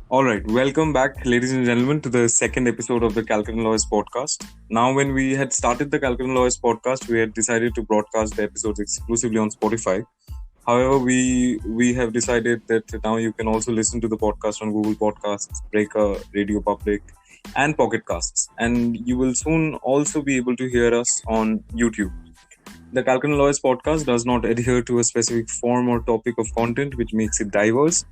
All right, welcome back, ladies and gentlemen, to the second episode of the Calcutta Lawyers podcast. Now, when we had started the Calcutta Lawyers podcast, we had decided to broadcast the episodes exclusively on Spotify. However, we have decided that now you can also listen to the podcast on Google Podcasts, Breaker, Radio Public, and Pocket Casts, and you will soon also be able to hear us on YouTube. The Calcutta Lawyers podcast does not adhere to a specific form or topic of content, which makes it diverse,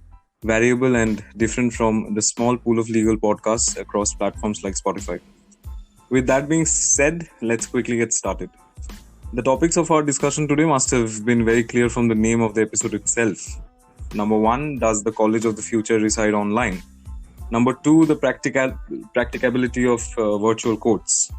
variable, and different from the small pool of legal podcasts across platforms like Spotify. With that being said, let's quickly get started. The topics of our discussion today must have been very clear from the name of the episode itself. Number 1, does the college of the future reside online? Number 2, the practicability of virtual courts.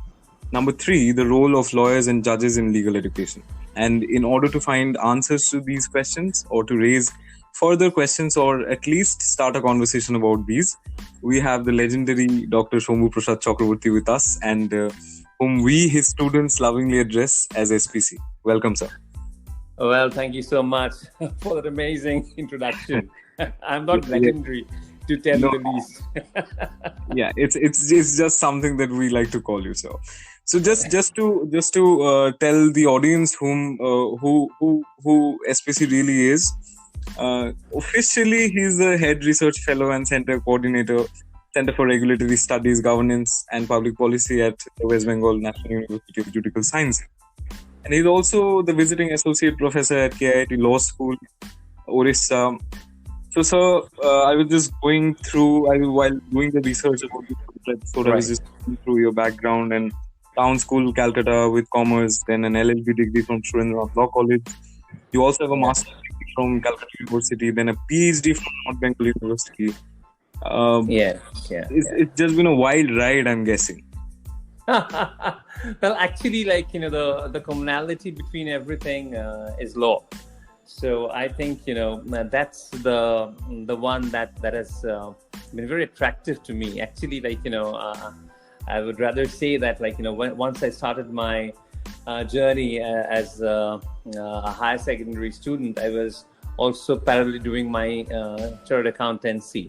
Number 3, the role of lawyers and judges in legal education. And in order to find answers to these questions or to raise further questions or at least start a conversation about these, we have the legendary Dr. Shambhu Prasad Chakrabarty with us, and whom we, his students, lovingly address as SPC. Welcome, sir. Well, thank you so much for that amazing introduction. I'm not legendary, to tell you the least. Yeah, it's just something that we like to call you, sir. So just to tell the audience who SPC really is. Officially, he's the head research fellow and center coordinator, Center for Regulatory Studies, Governance and Public Policy at the West Bengal National University of Judicial Science. And he's also the visiting associate professor at KIT Law School, Orissa. So, sir, I was just going through, while doing the research about this episode, I was just going through your background and Town School, Calcutta with Commerce, then an LLB degree from Surendranath Law College. You also have a master's degree from Calcutta University, then a PhD from North Bengal University. It's just been a wild ride, I'm guessing. Well, actually, the commonality between everything is law. So I think that's the one that has been very attractive to me. Actually, I would rather say that once I started my journey as a higher secondary student, I was also parallelly doing my chartered accountancy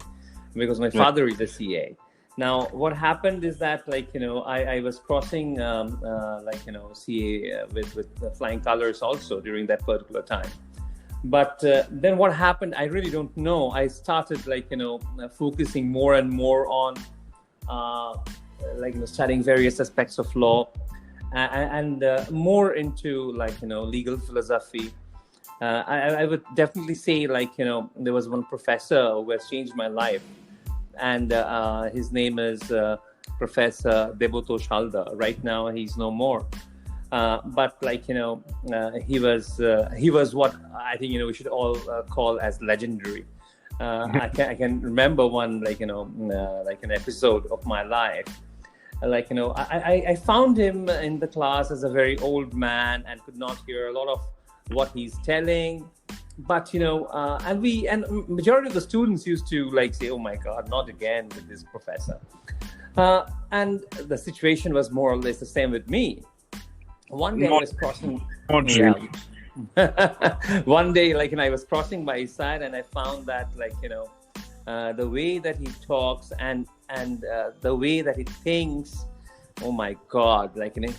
because my father is a CA. Now, what happened is that I was crossing CA with flying colors also during that particular time. But then what happened, I really don't know. I started focusing more and more on studying various aspects of law and more into legal philosophy. I would definitely say there was one professor who has changed my life, and his name is Professor Debotosh Halda. Right now he's no more. But he was what I think we should all call as legendary. I can remember one an episode of my life. I found him in the class as a very old man and could not hear a lot of what he's telling. But and majority of the students used to say, "Oh my God, not again with this professor." And the situation was more or less the same with me. One day I was crossing. One day, I was crossing by his side, and I found that the way that he talks and the way that he thinks, oh my God,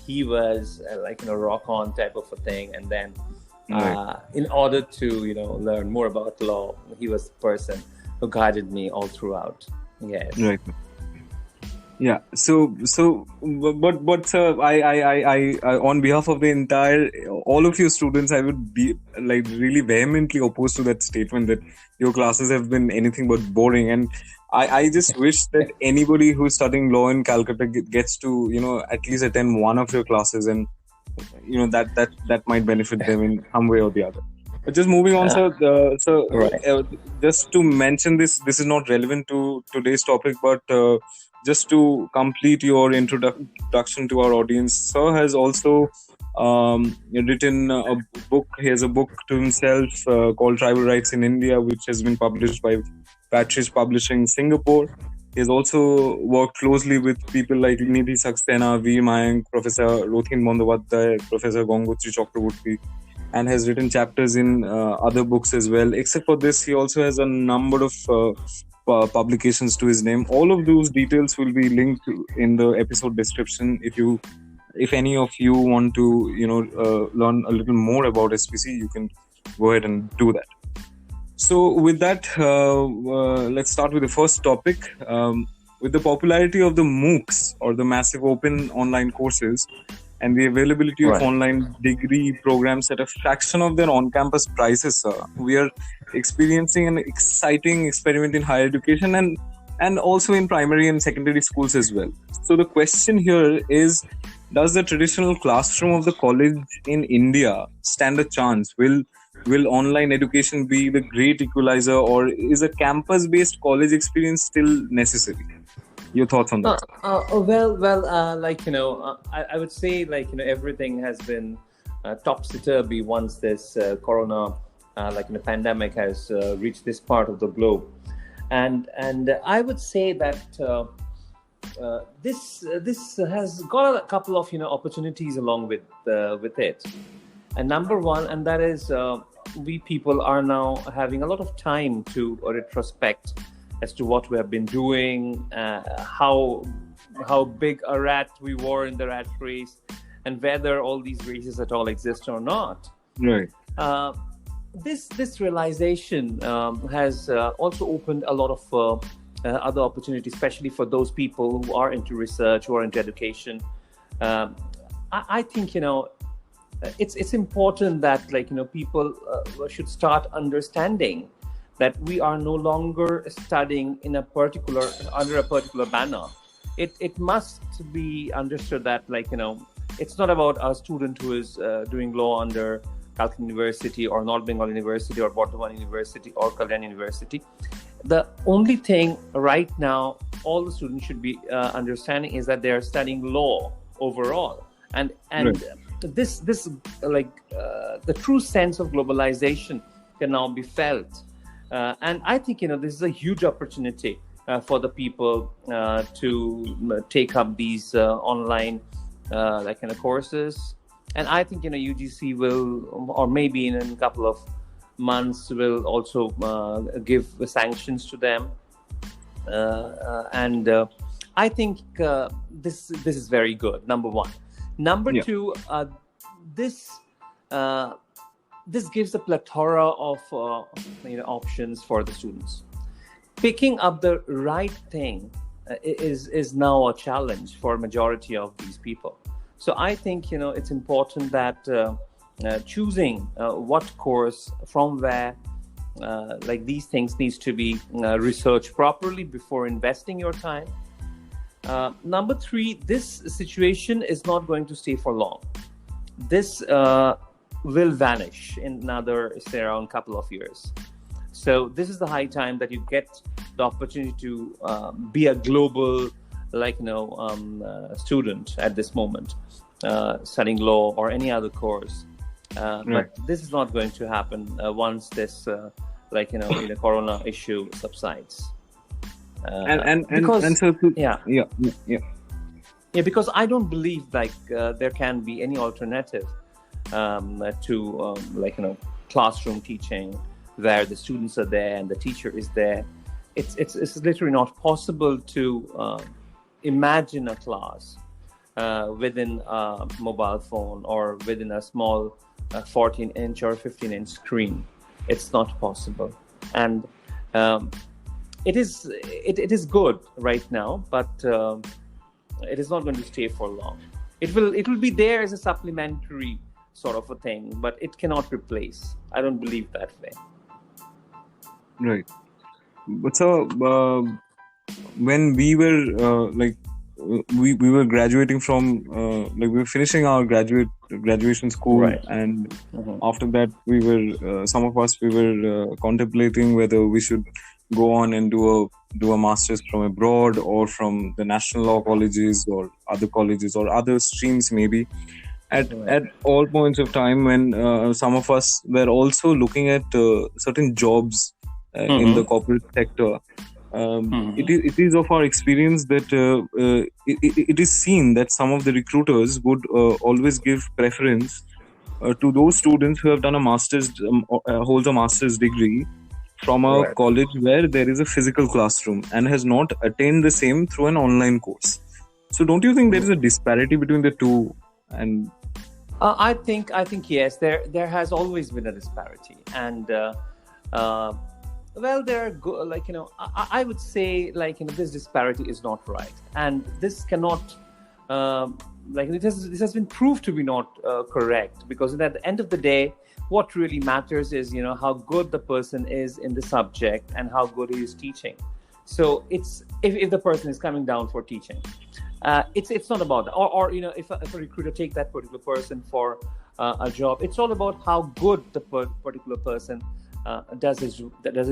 he was a rock on type of a thing. And then in order to learn more about law, he was the person who guided me all throughout. Yes. Right. Yeah. So, but sir, I on behalf of the entire, all of your students, I would be really vehemently opposed to that statement that your classes have been anything but boring. And I just wish that anybody who's studying law in Calcutta gets to, at least attend one of your classes, and, that might benefit them in some way or the other. But just moving on, sir. Just to mention this is not relevant to today's topic, but just to complete your introduction to our audience, sir has also written a book. He has a book to himself called Tribal Rights in India, which has been published by Patridge Publishing Singapore. He has also worked closely with people like Nidhi Saxena, V. Mayank, Professor Rothin Bandyopadhyay, Professor Gangotri Chakrabarty, and has written chapters in other books as well. Except for this, he also has a number of publications to his name. All of those details will be linked in the episode description. If any of you want to learn a little more about SPC, you can go ahead and do that. So with that, let's start with the first topic. With the popularity of the MOOCs, or the massive open online courses, and the availability of online degree programs at a fraction of their on-campus prices, we are experiencing an exciting experiment in higher education and also in primary and secondary schools as well. So the question here is, does the traditional classroom of the college in India stand a chance? Will online education be the great equalizer, or is a campus-based college experience still necessary? Your thoughts on that? I would say everything has been topsy-turvy once this corona pandemic has reached this part of the globe, and I would say that this has got a couple of opportunities along with it. And number one, and that is we people are now having a lot of time to retrospect as to what we have been doing, how big a rat we were in the rat race, and whether all these races at all exist or not. Right. This realization has also opened a lot of other opportunities, especially for those people who are into research, who are into education. I think it's important that people should start understanding that we are no longer studying under a particular banner. It must be understood that it's not about a student who is doing law under Calcutta University or North Bengal University or Bardhaman University or Kalyan University. The only thing right now all the students should be understanding is that they are studying law overall, and right. This the true sense of globalization can now be felt. And I think this is a huge opportunity for the people to take up these online courses. And I think UGC will, or maybe in a couple of months, will also give sanctions to them. And I think this is very good. Number one. Number two, this gives a plethora of options for the students. Picking up the right thing is now a challenge for a majority of these people. So I think it's important that choosing what course from where these things needs to be researched properly before investing your time. Number three, this situation is not going to stay for long. This will vanish in another, say, around couple of years. So this is the high time that you get the opportunity to be a global, student at this moment, studying law or any other course. But this is not going to happen once this, the corona issue subsides. Because I don't believe there can be any alternative to classroom teaching where the students are there and the teacher is there. It's literally not possible to imagine a class within a mobile phone or within a small 14-inch or 15-inch screen. It's not possible, and it is good right now, but it is not going to stay for long. It will be there as a supplementary sort of a thing, but it cannot replace. I don't believe that way. Right. But so when we were we were graduating from we were finishing our graduation school, right. And after that we were some of us contemplating whether we should go on and do a master's from abroad or from the national law colleges or other streams maybe. At all points of time when some of us were also looking at certain jobs in the corporate sector. It is of our experience that it is seen that some of the recruiters would always give preference to those students who have done a master's, holds a master's degree, from a Right. college where there is a physical classroom and has not attained the same through an online course. So don't you think there is a disparity between the two? And I think yes. There has always been a disparity, and uh, well, there are I would say this disparity is not right, and this cannot this has been proved to be not correct, because at the end of the day, what really matters is how good the person is in the subject and how good he is teaching. So it's if the person is coming down for teaching, it's not about that. Or if a recruiter take that particular person for a job, it's all about how good the particular person does his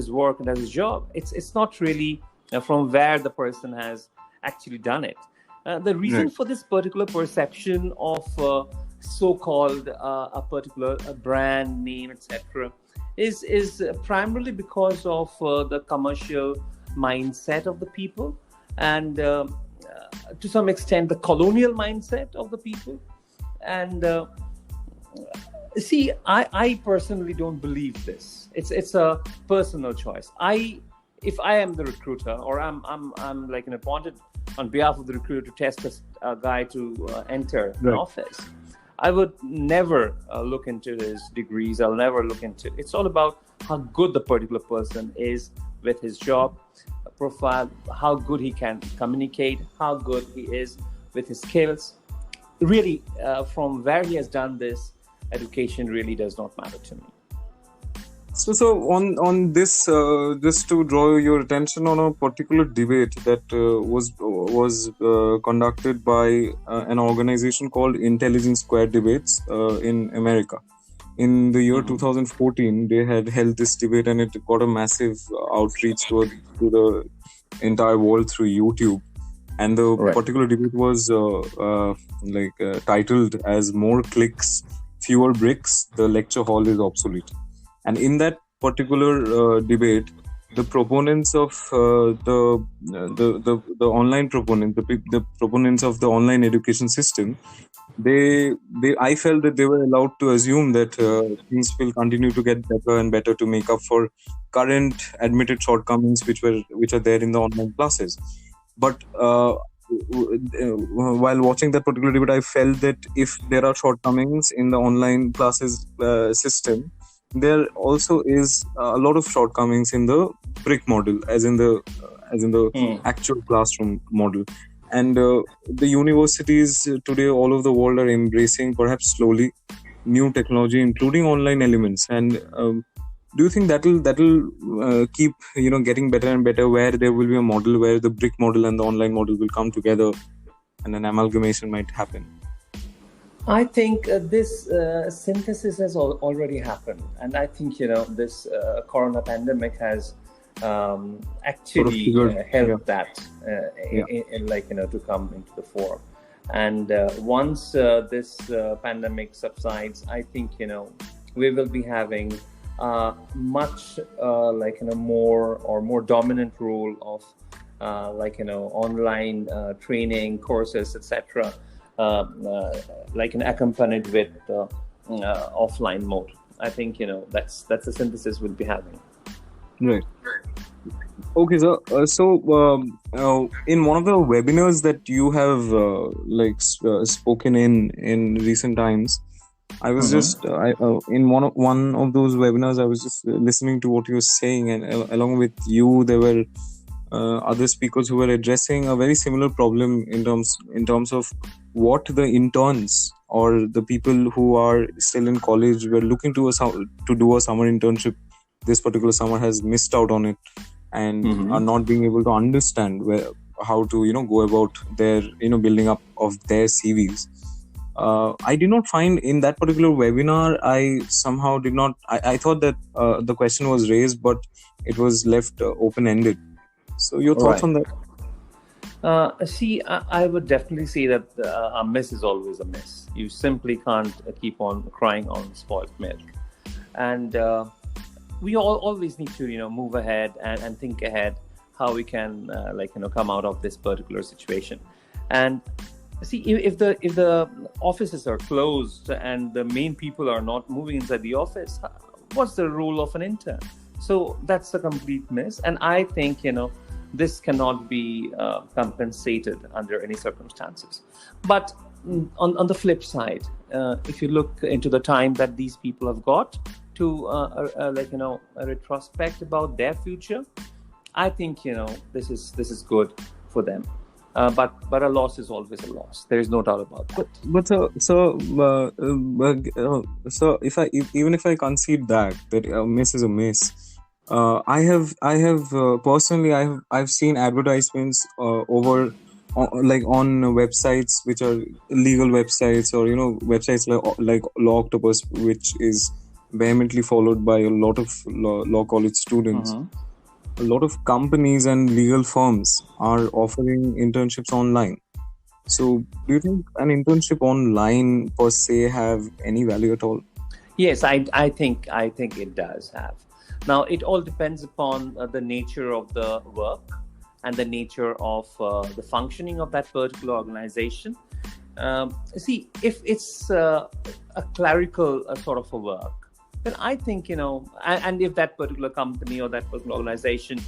work and does his job. It's not really from where the person has actually done it. The reason right, for this particular perception of so-called a particular brand name, etc., is primarily because of the commercial mindset of the people, and to some extent the colonial mindset of the people. And see, I personally don't believe this. It's a personal choice. If I am the recruiter, or I'm like appointed on behalf of the recruiter to test a guy to enter an right. office, I would never look into his degrees. I'll never look into. It's all about how good the particular person is with his job profile, how good he can communicate, how good he is with his skills. Really, from where he has done this, education really does not matter to me. So on this, just to draw your attention on a particular debate that was conducted by an organization called Intelligence Squared Debates in America. In the year 2014, they had held this debate, and it got a massive outreach to the entire world through YouTube. And the Right. particular debate was titled as "More Clicks, Fewer Bricks, the Lecture Hall is Obsolete." And in that particular debate, the proponents of the online the proponents of the online education system, I felt that they were allowed to assume that things will continue to get better and better to make up for current admitted shortcomings which are there in the online classes. But while watching that particular debate, I felt that if there are shortcomings in the online classes system, there also is a lot of shortcomings in the brick model, as in the actual classroom model. And the universities today all over the world are embracing, perhaps slowly, new technology, including online elements. And do you think that'll keep getting better and better, where there will be a model where the brick model and the online model will come together, and an amalgamation might happen? I think this synthesis has already happened, and I think this corona pandemic has actually helped that to come into the fore. And once this pandemic subsides, I think we will be having much more dominant role of online training courses, etc. Accompanied with offline mode. I think that's the synthesis we'll be having. Right. Okay, so in one of the webinars that you have spoken in recent times, I was just in one of those webinars, I was just listening to what you were saying, and along with you, there were other speakers who were addressing a very similar problem in terms of what the interns or the people who are still in college were looking to do a summer internship this particular summer has missed out on it, and are not being able to understand how to go about their building up of their CVs. I did not find in that particular webinar, I somehow did not, I thought that the question was raised, but it was left open-ended. So your thoughts on that? See, I would definitely say that a miss is always a miss. You simply can't keep on crying on spoiled milk. And we always need to move ahead and think ahead how we can come out of this particular situation. And see, if the offices are closed and the main people are not moving inside the office, what's the role of an intern? So that's a complete miss. And I think, this cannot be compensated under any circumstances. But on the flip side, if you look into the time that these people have got to a retrospect about their future, I think this is good for them. But a loss is always a loss. There is no doubt about that. But so even if I concede that a miss is a miss, I have personally I've seen advertisements over on websites which are illegal websites, or websites like Law Octopus, which is vehemently followed by a lot of law college students. A lot of companies and legal firms are offering internships online. So do you think an internship online per se have any value at all? Yes, I think it does have. Now, it all depends upon the nature of the work and the nature of the functioning of that particular organization. See, if it's a clerical sort of a work, then I think, and if that particular company or that particular organization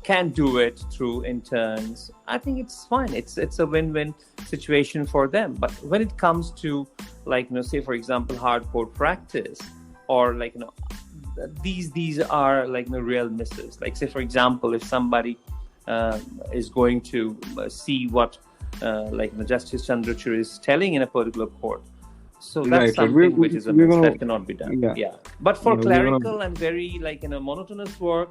can do it through interns, I think it's fine. It's a win-win situation for them. But when it comes to, say, for example, hardcore practice, or these are real misses. Like, say, for example, if somebody is going to see what Justice Chandrachud is telling in a particular court, so that's something which is a miss that cannot be done. Yeah. But for clerical and very monotonous work,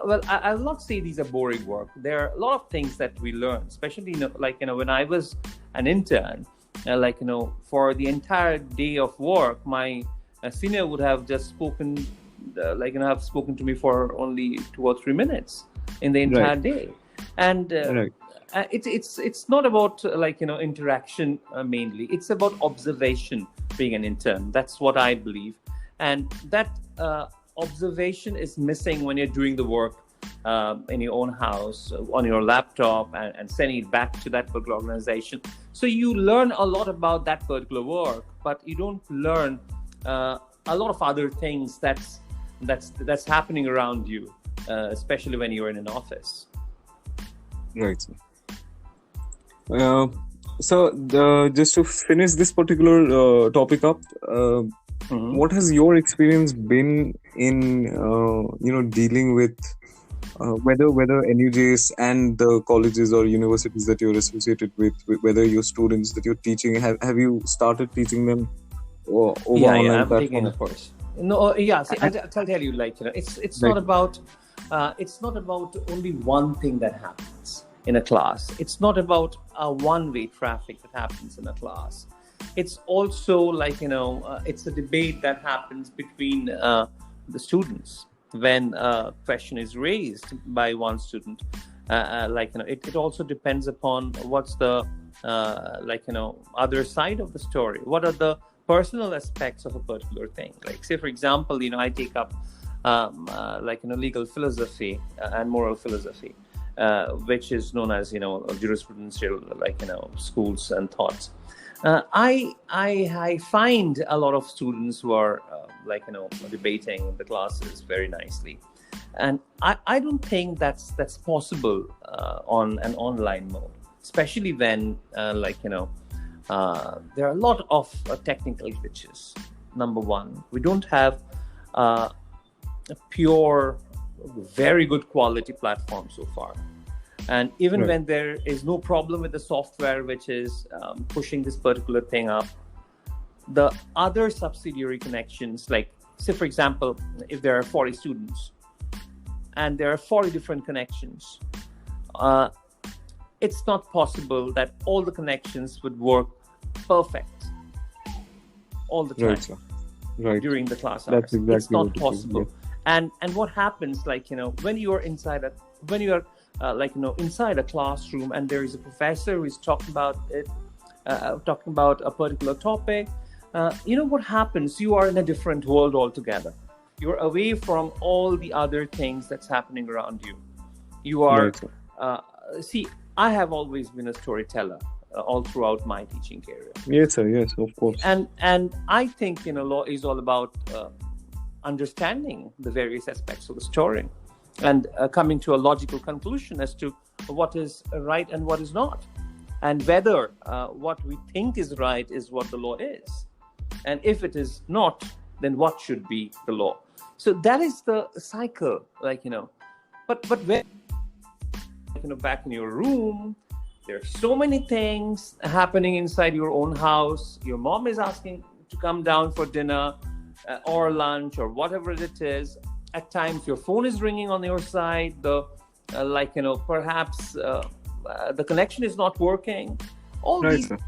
well, I'll not say these are boring work. There are a lot of things that we learn, especially when I was an intern. For the entire day of work, my senior would have just spoken, have spoken to me for only 2 or 3 minutes in the entire day, and it's not about interaction mainly. It's about observation. Being an intern, that's what I believe, and that observation is missing when you're doing the work in your own house on your laptop and sending it back to that particular organization. So you learn a lot about that particular work, but you don't learn a lot of other things that's happening around you, especially when you're in an office. Right. So just to finish this particular topic up, what has your experience been in dealing with whether NUJs and the colleges or universities that you're associated with, whether your students that you're teaching, have you started teaching them over online I'm platforms? taking a course. No, yeah. See, I'll tell you, it's not about only one thing that happens in a class. It's not about a one-way traffic that happens in a class. It's also it's a debate that happens between the students when a question is raised by one student. It also depends upon what's the other side of the story. What are the personal aspects of a particular thing? Like, say, for example, I take up legal philosophy and moral philosophy, which is known as jurisprudential schools and thoughts. I find a lot of students who are debating the classes very nicely, and I don't think that's possible on an online mode, especially when there are a lot of technical glitches. Number one, we don't have a pure, very good quality platform so far. And even when there is no problem with the software which is pushing this particular thing up, the other subsidiary connections, say, for example, if there are 40 students and there are 40 different connections, it's not possible that all the connections would work perfect all the time during the class hours. That's exactly it's not possible. And what happens, when you are inside inside a classroom and there is a professor who is talking about a particular topic, what happens? You are in a different world altogether. You're away from all the other things that's happening around you. You are, see, I have always been a storyteller all throughout my teaching career. Yes, sir. Yes, of course. And I think, law is all about understanding the various aspects of the story and coming to a logical conclusion as to what is right and what is not, and whether what we think is right is what the law is, and if it is not, then what should be the law. So that is the cycle, but when back in your room, there's so many things happening inside your own house. Your mom is asking to come down for dinner or lunch or whatever it is. At times your phone is ringing on your side, perhaps the connection is not working. All Right, these sir.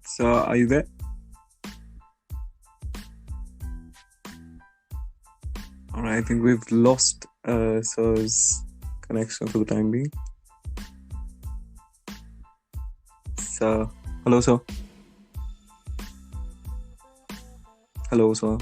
So, are you there? All right, I think we've lost Sir's connection for the time being. So, hello, sir. Hello, sir.